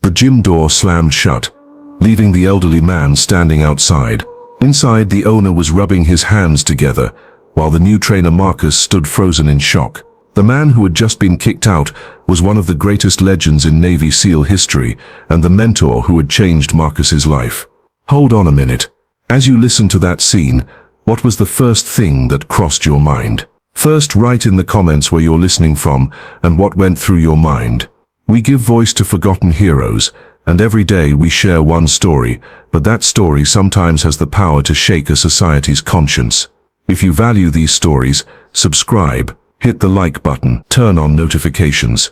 The gym door slammed shut, leaving the elderly man standing outside. Inside, the owner was rubbing his hands together, while the new trainer Marcus stood frozen in shock. The man who had just been kicked out was one of the greatest legends in Navy SEAL history, and the mentor who had changed Marcus's life. Hold on a minute. As you listen to that scene, what was the first thing that crossed your mind? First, write in the comments where you're listening from and what went through your mind. We give voice to forgotten heroes, and every day we share one story, but that story sometimes has the power to shake a society's conscience. If you value these stories, subscribe, hit the like button, turn on notifications.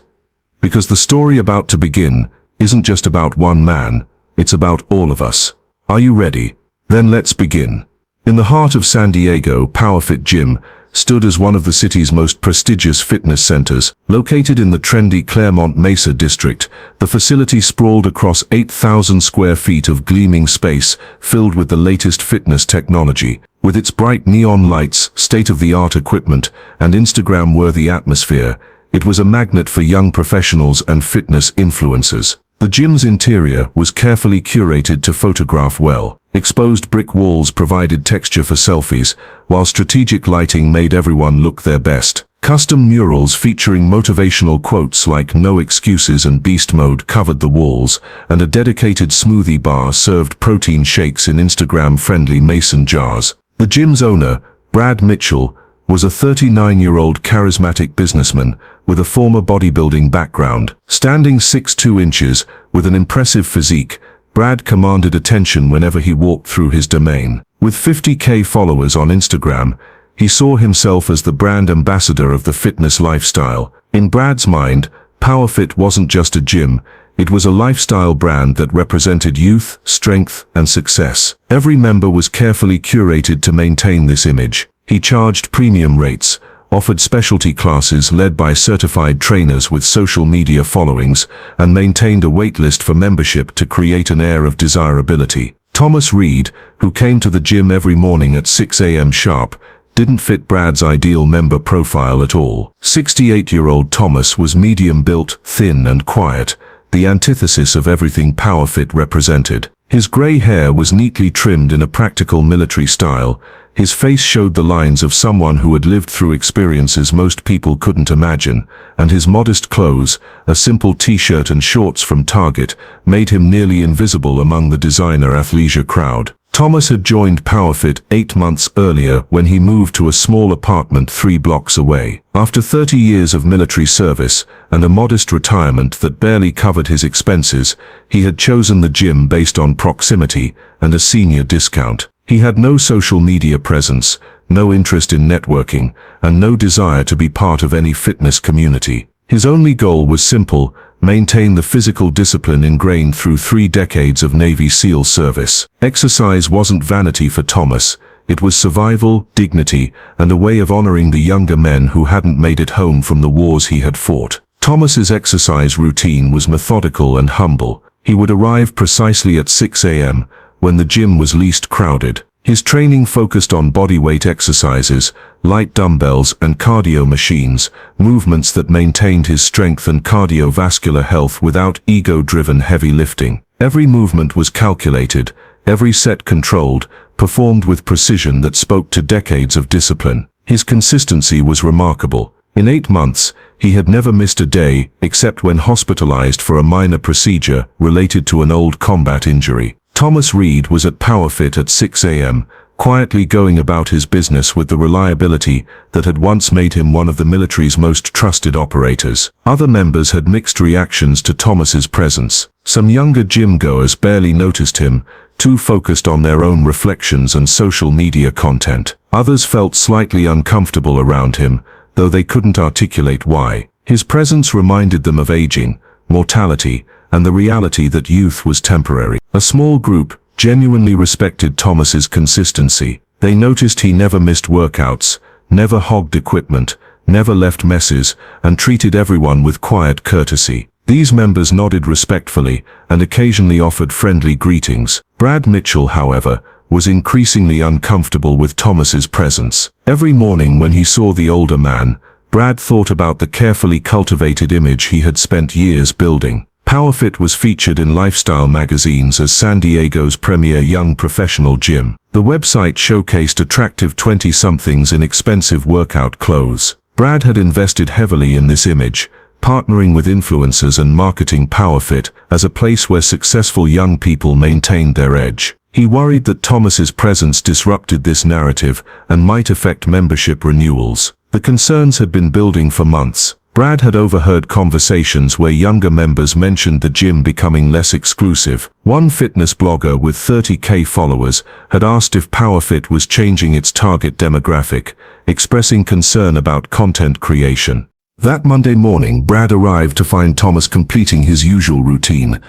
Because the story about to begin isn't just about one man, it's about all of us. Are you ready? Then let's begin. In the heart of San Diego, PowerFit Gym stood as one of the city's most prestigious fitness centers. Located in the trendy Claremont Mesa district, the facility sprawled across 8,000 square feet of gleaming space filled with the latest fitness technology. With its bright neon lights, state-of-the-art equipment, and Instagram-worthy atmosphere, it was a magnet for young professionals and fitness influencers. The gym's interior was carefully curated to photograph well. Exposed brick walls provided texture for selfies, while strategic lighting made everyone look their best. Custom murals featuring motivational quotes like "No excuses" and "Beast mode" covered the walls, and a dedicated smoothie bar served protein shakes in Instagram-friendly mason jars. The gym's owner, Brad Mitchell, was a 39-year-old charismatic businessman with a former bodybuilding background. Standing 6'2" inches, with an impressive physique, Brad commanded attention whenever he walked through his domain. With 50K followers on Instagram, he saw himself as the brand ambassador of the fitness lifestyle. In Brad's mind, PowerFit wasn't just a gym, it was a lifestyle brand that represented youth, strength, and success. Every member was carefully curated to maintain this image. He charged premium rates, offered specialty classes led by certified trainers with social media followings, and maintained a waitlist for membership to create an air of desirability. Thomas Reid, who came to the gym every morning at 6 a.m. sharp, didn't fit Brad's ideal member profile at all. 68-year-old Thomas was medium-built, thin and quiet, the antithesis of everything PowerFit represented. His grey hair was neatly trimmed in a practical military style. His face showed the lines of someone who had lived through experiences most people couldn't imagine, and his modest clothes, a simple t-shirt and shorts from Target, made him nearly invisible among the designer athleisure crowd. Thomas had joined PowerFit 8 months earlier when he moved to a small apartment 3 blocks away. After 30 years of military service and a modest retirement that barely covered his expenses, he had chosen the gym based on proximity and a senior discount. He had no social media presence, no interest in networking, and no desire to be part of any fitness community. His only goal was simple: maintain the physical discipline ingrained through 3 decades of Navy SEAL service. Exercise wasn't vanity for Thomas, it was survival, dignity, and a way of honoring the younger men who hadn't made it home from the wars he had fought. Thomas's exercise routine was methodical and humble. He would arrive precisely at 6 a.m., when the gym was least crowded. His training focused on bodyweight exercises, light dumbbells and cardio machines, movements that maintained his strength and cardiovascular health without ego-driven heavy lifting. Every movement was calculated, every set controlled, performed with precision that spoke to decades of discipline. His consistency was remarkable. In 8 months, he had never missed a day, except when hospitalized for a minor procedure related to an old combat injury. Thomas Reid was at PowerFit at 6 a.m., quietly going about his business with the reliability that had once made him one of the military's most trusted operators. Other members had mixed reactions to Thomas's presence. Some younger gym-goers barely noticed him, too focused on their own reflections and social media content. Others felt slightly uncomfortable around him, though they couldn't articulate why. His presence reminded them of aging, mortality, and the reality that youth was temporary. A small group genuinely respected Thomas's consistency. They noticed he never missed workouts, never hogged equipment, never left messes, and treated everyone with quiet courtesy. These members nodded respectfully and occasionally offered friendly greetings. Brad Mitchell, however, was increasingly uncomfortable with Thomas's presence. Every morning when he saw the older man, Brad thought about the carefully cultivated image he had spent years building. PowerFit was featured in lifestyle magazines as San Diego's premier young professional gym. The website showcased attractive 20-somethings in expensive workout clothes. Brad had invested heavily in this image, partnering with influencers and marketing PowerFit as a place where successful young people maintained their edge. He worried that Thomas's presence disrupted this narrative and might affect membership renewals. The concerns had been building for months. Brad had overheard conversations where younger members mentioned the gym becoming less exclusive. One fitness blogger with 30K followers had asked if PowerFit was changing its target demographic, expressing concern about content creation. That Monday morning, Brad arrived to find Thomas completing his usual routine.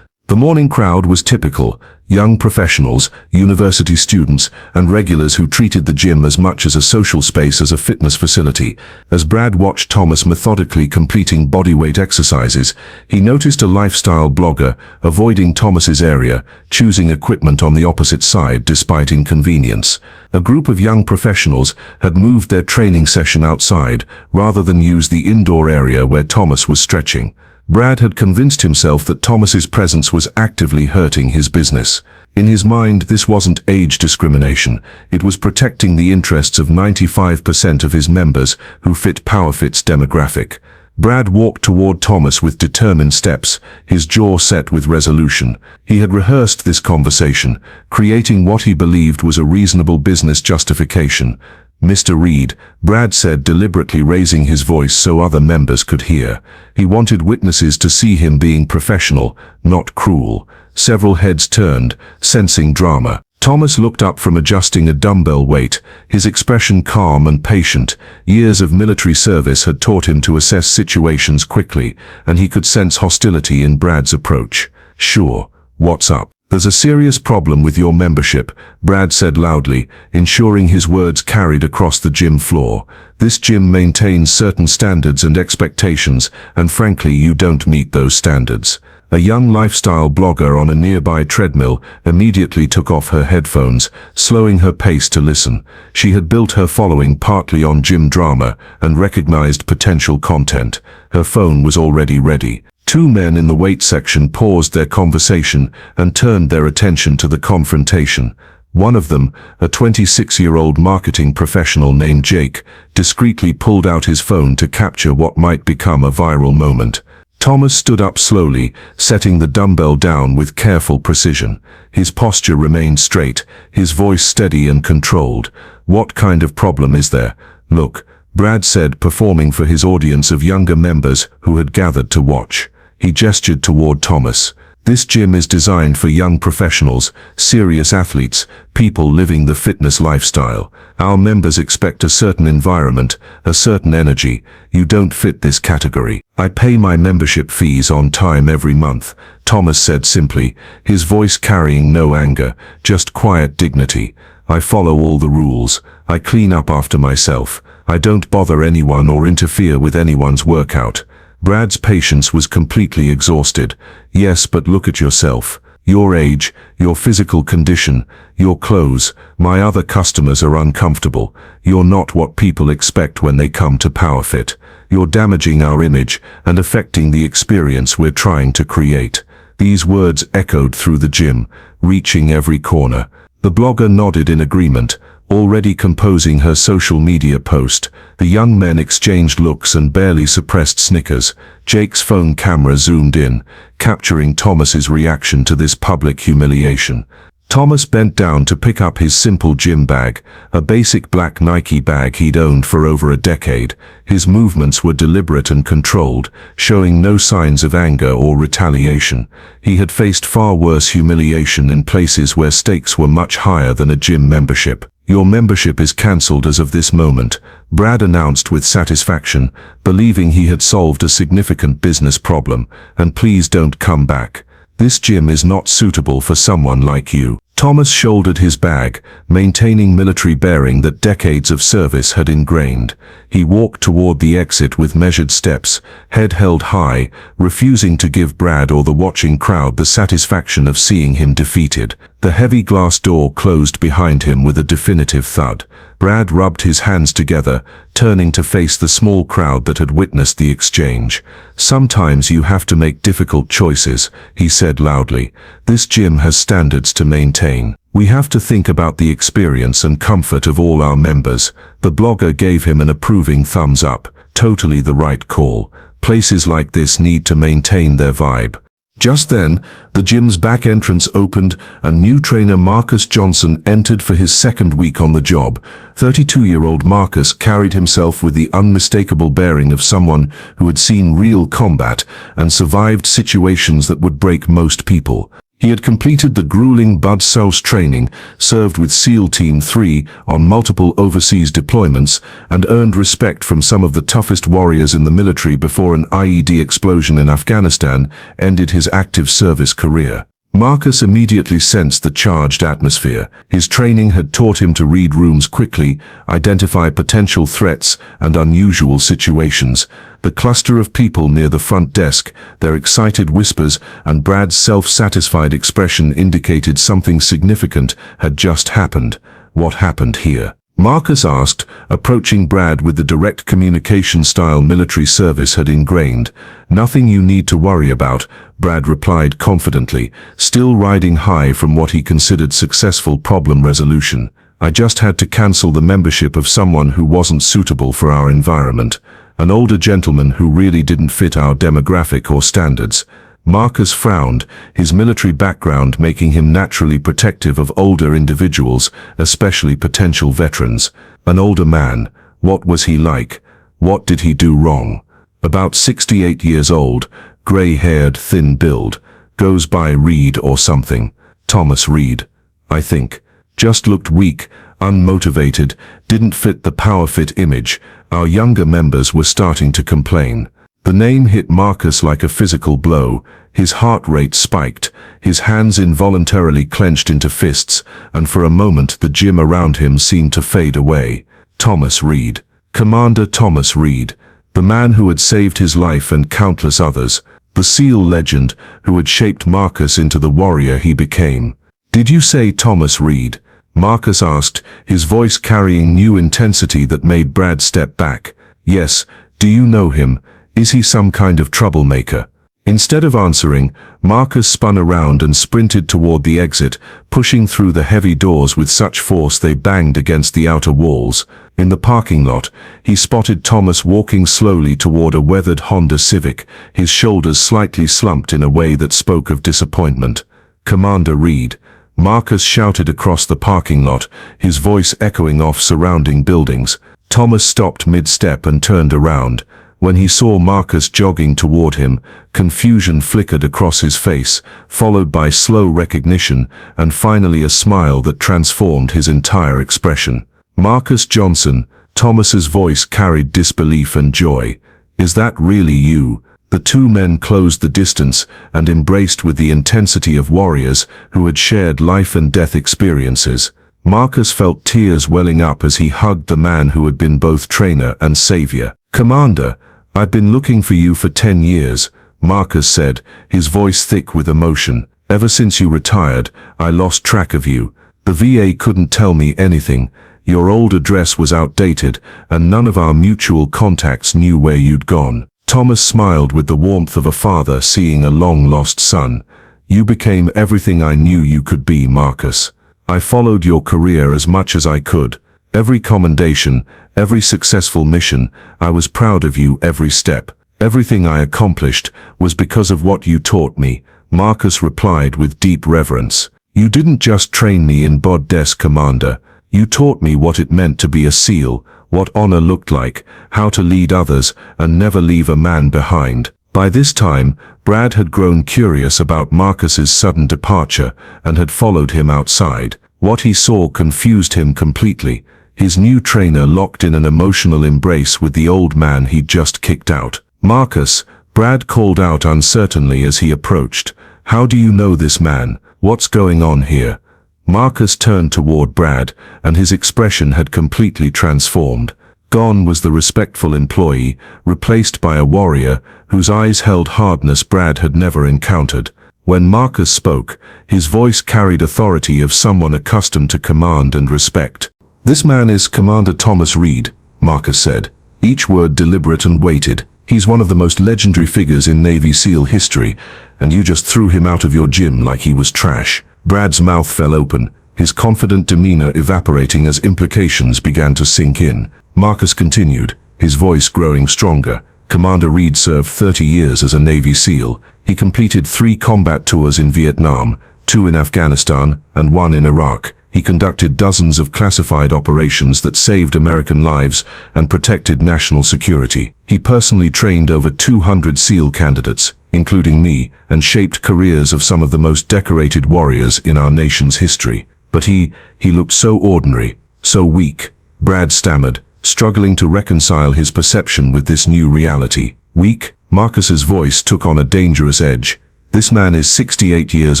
The morning crowd was typical: young professionals, university students, and regulars who treated the gym as much as a social space as a fitness facility. As Brad watched Thomas methodically completing bodyweight exercises, he noticed a lifestyle blogger avoiding Thomas's area, choosing equipment on the opposite side despite inconvenience. A group of young professionals had moved their training session outside rather than use the indoor area where Thomas was stretching. Brad had convinced himself that Thomas's presence was actively hurting his business. In his mind, this wasn't age discrimination. It was protecting the interests of 95% of his members who fit PowerFit's demographic. Brad walked toward Thomas with determined steps, his jaw set with resolution. He had rehearsed this conversation, creating what he believed was a reasonable business justification. "Mr. Reid," Brad said, deliberately raising his voice so other members could hear. He wanted witnesses to see him being professional, not cruel. Several heads turned, sensing drama. Thomas looked up from adjusting a dumbbell weight, his expression calm and patient. Years of military service had taught him to assess situations quickly, and he could sense hostility in Brad's approach. "Sure, what's up?" "There's a serious problem with your membership," Brad said loudly, ensuring his words carried across the gym floor. "This gym maintains certain standards and expectations, and frankly, you don't meet those standards." A young lifestyle blogger on a nearby treadmill immediately took off her headphones, slowing her pace to listen. She had built her following partly on gym drama and recognized potential content. Her phone was already ready. Two men in the weight section paused their conversation and turned their attention to the confrontation. One of them, a 26-year-old marketing professional named Jake, discreetly pulled out his phone to capture what might become a viral moment. Thomas stood up slowly, setting the dumbbell down with careful precision. His posture remained straight, his voice steady and controlled. "What kind of problem is there?" "Look," Brad said, performing for his audience of younger members who had gathered to watch. He gestured toward Thomas. "This gym is designed for young professionals, serious athletes, people living the fitness lifestyle. Our members expect a certain environment, a certain energy. You don't fit this category." "I pay my membership fees on time every month," Thomas said simply, his voice carrying no anger, just quiet dignity. "I follow all the rules. I clean up after myself. I don't bother anyone or interfere with anyone's workout." Brad's patience was completely exhausted. "Yes, but look at yourself. Your age, your physical condition, your clothes. My other customers are uncomfortable. You're not what people expect when they come to PowerFit. You're damaging our image and affecting the experience we're trying to create." These words echoed through the gym, reaching every corner. The blogger nodded in agreement, already composing her social media post. The young men exchanged looks and barely suppressed snickers. Jake's phone camera zoomed in, capturing Thomas's reaction to this public humiliation. Thomas bent down to pick up his simple gym bag, a basic black Nike bag he'd owned for over a decade. His movements were deliberate and controlled, showing no signs of anger or retaliation. He had faced far worse humiliation in places where stakes were much higher than a gym membership. "Your membership is cancelled as of this moment," Brad announced with satisfaction, believing he had solved a significant business problem. "And please don't come back. This gym is not suitable for someone like you." Thomas shouldered his bag, maintaining military bearing that decades of service had ingrained. He walked toward the exit with measured steps, head held high, refusing to give Brad or the watching crowd the satisfaction of seeing him defeated. The heavy glass door closed behind him with a definitive thud. Brad rubbed his hands together, turning to face the small crowd that had witnessed the exchange. "Sometimes you have to make difficult choices," he said loudly. "This gym has standards to maintain. We have to think about the experience and comfort of all our members." The blogger gave him an approving thumbs up. "Totally the right call. Places like this need to maintain their vibe." Just then, the gym's back entrance opened and new trainer Marcus Johnson entered for his second week on the job. 32-year-old Marcus carried himself with the unmistakable bearing of someone who had seen real combat and survived situations that would break most people. He had completed the grueling Bud Souls training, served with SEAL Team 3 on multiple overseas deployments, and earned respect from some of the toughest warriors in the military before an IED explosion in Afghanistan ended his active service career. Marcus immediately sensed the charged atmosphere. His training had taught him to read rooms quickly, identify potential threats and unusual situations. The cluster of people near the front desk, their excited whispers, and Brad's self-satisfied expression indicated something significant had just happened. What happened here? Marcus asked, approaching Brad with the direct communication style military service had ingrained. "Nothing you need to worry about," Brad replied confidently, still riding high from what he considered successful problem resolution. "I just had to cancel the membership of someone who wasn't suitable for our environment. An older gentleman who really didn't fit our demographic or standards." Marcus frowned, his military background making him naturally protective of older individuals, especially potential veterans. An older man. What was he like? What did he do wrong? About 68 years old, gray-haired, thin build. Goes by Reid or something. Thomas Reid, I think. Just looked weak, unmotivated, didn't fit the PowerFit image. Our younger members were starting to complain. The name hit Marcus like a physical blow. His heart rate spiked, his hands involuntarily clenched into fists, and for a moment the gym around him seemed to fade away. Thomas Reid. Commander Thomas Reid. The man who had saved his life and countless others. The SEAL legend who had shaped Marcus into the warrior he became. "Did you say Thomas Reid?" Marcus asked, his voice carrying new intensity that made Brad step back. "Yes. Do you know him? Is he some kind of troublemaker?" Instead of answering, Marcus spun around and sprinted toward the exit, pushing through the heavy doors with such force they banged against the outer walls. In the parking lot, he spotted Thomas walking slowly toward a weathered Honda Civic, his shoulders slightly slumped in a way that spoke of disappointment. "Commander Reid," Marcus shouted across the parking lot, his voice echoing off surrounding buildings. Thomas stopped mid-step and turned around. When he saw Marcus jogging toward him, confusion flickered across his face, followed by slow recognition, and finally a smile that transformed his entire expression. "Marcus Johnson," Thomas's voice carried disbelief and joy. "Is that really you?" The two men closed the distance and embraced with the intensity of warriors who had shared life and death experiences. Marcus felt tears welling up as he hugged the man who had been both trainer and savior. "Commander, I've been looking for you for 10 years, Marcus said, his voice thick with emotion. "Ever since you retired, I lost track of you. The VA couldn't tell me anything. Your old address was outdated, and none of our mutual contacts knew where you'd gone." Thomas smiled with the warmth of a father seeing a long-lost son. "You became everything I knew you could be, Marcus. I followed your career as much as I could. Every commendation, every successful mission, I was proud of you every step. Everything I accomplished was because of what you taught me," Marcus replied with deep reverence. "You didn't just train me in bod desk, Commander. You taught me what it meant to be a SEAL, what honor looked like, how to lead others, and never leave a man behind." By this time, Brad had grown curious about Marcus's sudden departure and had followed him outside. What he saw confused him completely. His new trainer locked in an emotional embrace with the old man he'd just kicked out. "Marcus," Brad called out uncertainly as he approached. "How do you know this man? What's going on here?" Marcus turned toward Brad, and his expression had completely transformed. Gone was the respectful employee, replaced by a warrior whose eyes held hardness Brad had never encountered. When Marcus spoke, his voice carried authority of someone accustomed to command and respect. "This man is Commander Thomas Reid," Marcus said, each word deliberate and weighted. "He's one of the most legendary figures in Navy SEAL history, and you just threw him out of your gym like he was trash." Brad's mouth fell open, his confident demeanor evaporating as implications began to sink in. Marcus continued, his voice growing stronger. "Commander Reid served 30 years as a Navy SEAL. He completed 3 combat tours in Vietnam, 2 in Afghanistan, and 1 in Iraq. He conducted dozens of classified operations that saved American lives and protected national security. He personally trained over 200 SEAL candidates, including me, and shaped careers of some of the most decorated warriors in our nation's history. But he looked so ordinary, so weak." Brad stammered, struggling to reconcile his perception with this new reality. "Weak?" Marcus's voice took on a dangerous edge. "This man is 68 years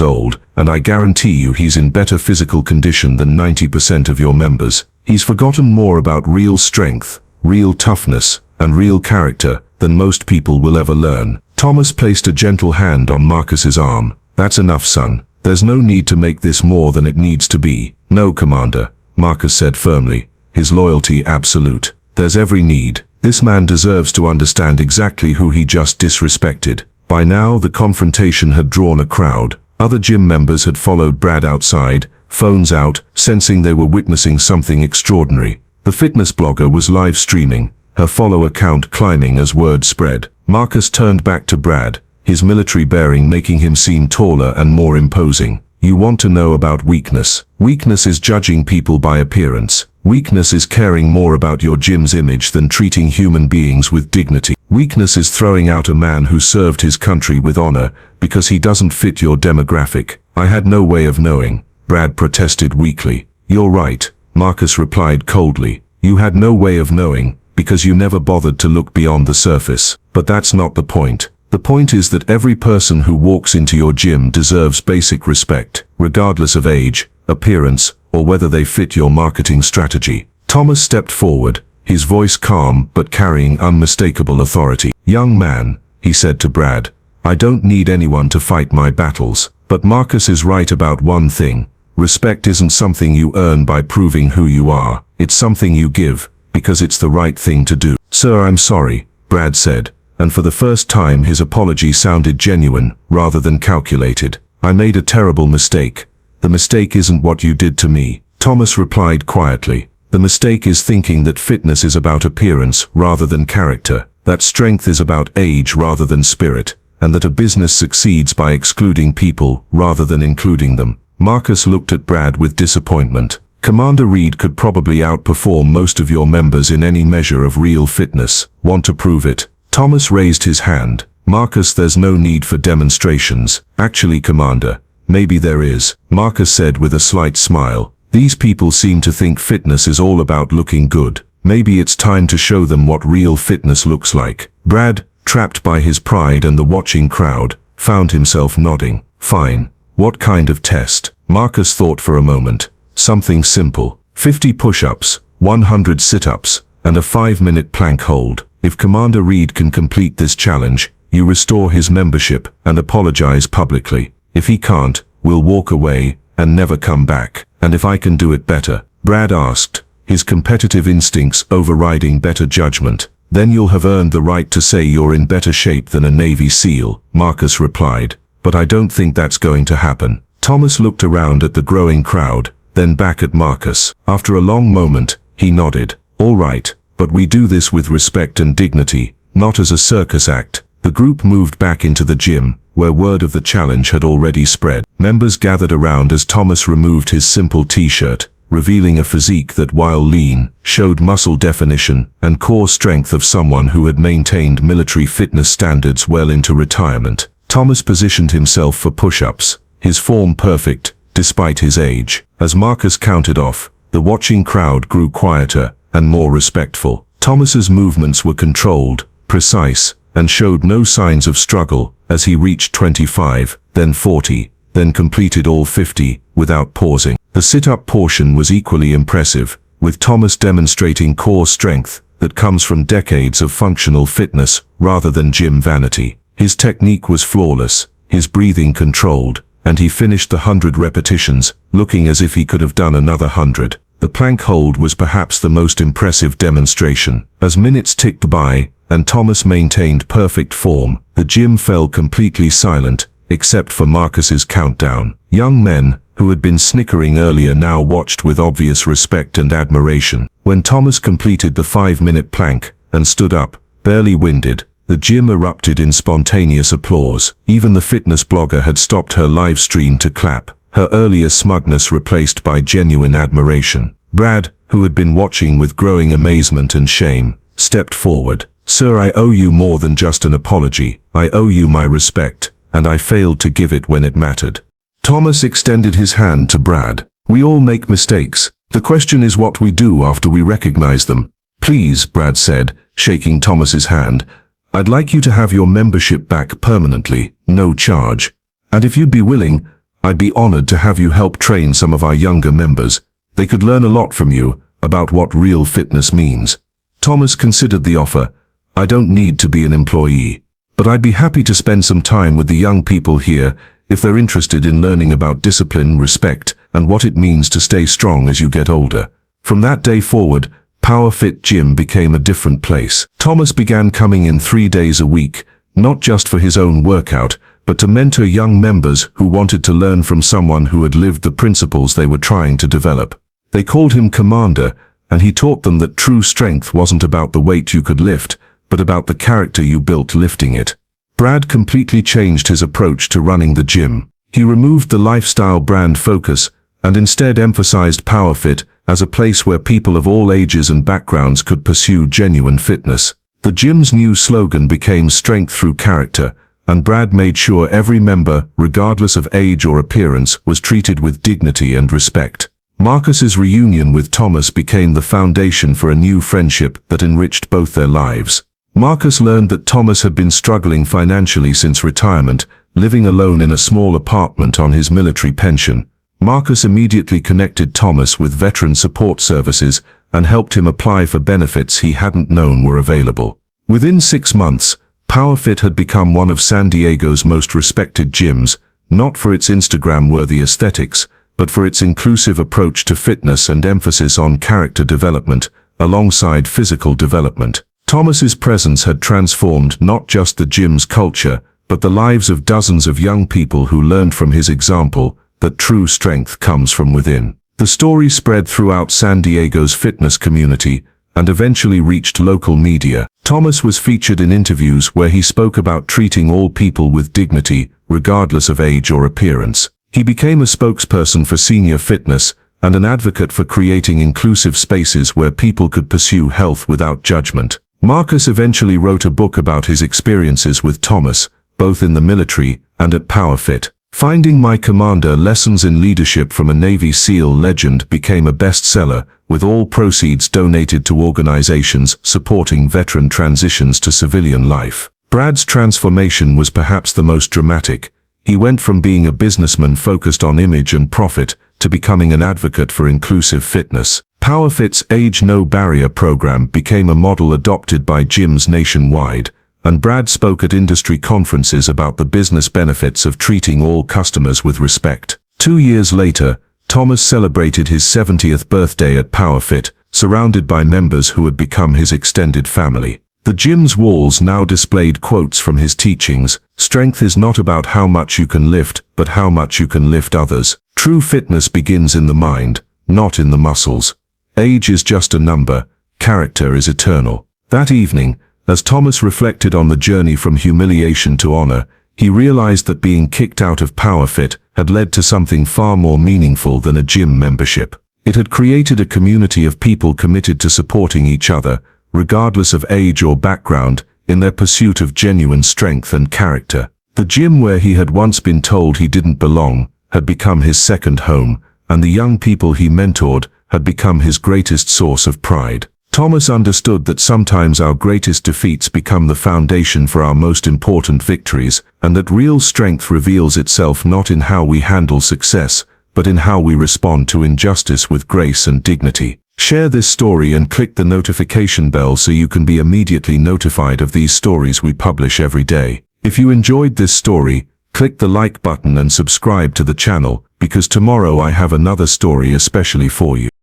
old, and I guarantee you he's in better physical condition than 90% of your members. He's forgotten more about real strength, real toughness, and real character than most people will ever learn." Thomas placed a gentle hand on Marcus's arm. "That's enough, son. There's no need to make this more than it needs to be." "No, Commander," Marcus said firmly, his loyalty absolute. "There's every need. This man deserves to understand exactly who he just disrespected." By now, the confrontation had drawn a crowd. Other gym members had followed Brad outside, phones out, sensing they were witnessing something extraordinary. The fitness blogger was live streaming, her follower count climbing as word spread. Marcus turned back to Brad, his military bearing making him seem taller and more imposing. "You want to know about weakness? Weakness is judging people by appearance. Weakness is caring more about your gym's image than treating human beings with dignity. Weakness is throwing out a man who served his country with honor because he doesn't fit your demographic." "I had no way of knowing," Brad protested weakly. "You're right," Marcus replied coldly. "You had no way of knowing because you never bothered to look beyond the surface. But that's not the point. The point is that every person who walks into your gym deserves basic respect, regardless of age, appearance, or whether they fit your marketing strategy." Thomas stepped forward, his voice calm but carrying unmistakable authority. "Young man," he said to Brad, "I don't need anyone to fight my battles. But Marcus is right about one thing. Respect isn't something you earn by proving who you are. It's something you give, because it's the right thing to do." "Sir, I'm sorry," Brad said, and for the first time his apology sounded genuine, rather than calculated. "I made a terrible mistake. The mistake isn't what you did to me," Thomas replied quietly. "The mistake is thinking that fitness is about appearance rather than character, that strength is about age rather than spirit, and that a business succeeds by excluding people rather than including them." Marcus looked at Brad with disappointment. "Commander Reid could probably outperform most of your members in any measure of real fitness. Want to prove it?" Thomas raised his hand. "Marcus, there's no need for demonstrations. Actually, Commander, maybe there is," Marcus said with a slight smile. "These people seem to think fitness is all about looking good. Maybe it's time to show them what real fitness looks like." Brad, trapped by his pride and the watching crowd, found himself nodding. "Fine. What kind of test?" Marcus thought for a moment. "Something simple. 50 push-ups, 100 sit-ups, and a 5-minute plank hold. If Commander Reid can complete this challenge, you restore his membership and apologize publicly. If he can't, we'll walk away and never come back." "And if I can do it better?" Brad asked, his competitive instincts overriding better judgment. "Then you'll have earned the right to say you're in better shape than a Navy SEAL," Marcus replied. "But I don't think that's going to happen." Thomas looked around at the growing crowd, then back at Marcus. After a long moment, he nodded. "All right, but we do this with respect and dignity, not as a circus act." The group moved back into the gym, where word of the challenge had already spread. Members gathered around as Thomas removed his simple t-shirt, revealing a physique that, while lean, showed muscle definition and core strength of someone who had maintained military fitness standards well into retirement. Thomas positioned himself for push-ups, his form perfect, despite his age. As Marcus counted off, the watching crowd grew quieter and more respectful. Thomas's movements were controlled, precise, and showed no signs of struggle as he reached 25, then 40, then completed all 50, without pausing. The sit-up portion was equally impressive, with Thomas demonstrating core strength that comes from decades of functional fitness rather than gym vanity. His technique was flawless, his breathing controlled, and he finished the 100 repetitions, looking as if he could have done another 100. The plank hold was perhaps the most impressive demonstration. As minutes ticked by, and Thomas maintained perfect form, the gym fell completely silent, except for Marcus's countdown. Young men, who had been snickering earlier, now watched with obvious respect and admiration. When Thomas completed the 5-minute plank and stood up, barely winded, the gym erupted in spontaneous applause. Even the fitness blogger had stopped her live stream to clap, her earlier smugness replaced by genuine admiration. Brad, who had been watching with growing amazement and shame, stepped forward. "Sir, I owe you more than just an apology. I owe you my respect, and I failed to give it when it mattered." Thomas extended his hand to Brad. "We all make mistakes. The question is what we do after we recognize them." "Please," Brad said, shaking Thomas's hand, "I'd like you to have your membership back permanently, no charge. And if you'd be willing, I'd be honored to have you help train some of our younger members. They could learn a lot from you about what real fitness means." Thomas considered the offer. "I don't need to be an employee, but I'd be happy to spend some time with the young people here if they're interested in learning about discipline, respect, and what it means to stay strong as you get older." From that day forward, PowerFit Gym became a different place. Thomas began coming in 3 days a week, not just for his own workout, but to mentor young members who wanted to learn from someone who had lived the principles they were trying to develop. They called him Commander, and he taught them that true strength wasn't about the weight you could lift, but about the character you built lifting it. Brad completely changed his approach to running the gym. He removed the lifestyle brand focus and instead emphasized PowerFit as a place where people of all ages and backgrounds could pursue genuine fitness. The gym's new slogan became "Strength Through Character," and Brad made sure every member, regardless of age or appearance, was treated with dignity and respect. Marcus's reunion with Thomas became the foundation for a new friendship that enriched both their lives. Marcus learned that Thomas had been struggling financially since retirement, living alone in a small apartment on his military pension. Marcus immediately connected Thomas with veteran support services and helped him apply for benefits he hadn't known were available. Within 6 months, PowerFit had become one of San Diego's most respected gyms, not for its Instagram-worthy aesthetics, but for its inclusive approach to fitness and emphasis on character development, alongside physical development. Thomas's presence had transformed not just the gym's culture, but the lives of dozens of young people who learned from his example that true strength comes from within. The story spread throughout San Diego's fitness community and eventually reached local media. Thomas was featured in interviews where he spoke about treating all people with dignity, regardless of age or appearance. He became a spokesperson for senior fitness and an advocate for creating inclusive spaces where people could pursue health without judgment. Marcus eventually wrote a book about his experiences with Thomas, both in the military and at PowerFit. Finding My Commander: Lessons in Leadership from a Navy SEAL Legend became a bestseller, with all proceeds donated to organizations supporting veteran transitions to civilian life. Brad's transformation was perhaps the most dramatic. He went from being a businessman focused on image and profit to becoming an advocate for inclusive fitness. PowerFit's Age No Barrier program became a model adopted by gyms nationwide, and Brad spoke at industry conferences about the business benefits of treating all customers with respect. 2 years later, Thomas celebrated his 70th birthday at PowerFit, surrounded by members who had become his extended family. The gym's walls now displayed quotes from his teachings. "Strength is not about how much you can lift, but how much you can lift others. True fitness begins in the mind, not in the muscles. Age is just a number, character is eternal." That evening, as Thomas reflected on the journey from humiliation to honor, he realized that being kicked out of PowerFit had led to something far more meaningful than a gym membership. It had created a community of people committed to supporting each other, regardless of age or background, in their pursuit of genuine strength and character. The gym where he had once been told he didn't belong had become his second home, and the young people he mentored had become his greatest source of pride. Thomas understood that sometimes our greatest defeats become the foundation for our most important victories, and that real strength reveals itself not in how we handle success, but in how we respond to injustice with grace and dignity. Share this story and click the notification bell so you can be immediately notified of these stories we publish every day. If you enjoyed this story, Click the like button and subscribe to the channel, because tomorrow I have another story especially for you.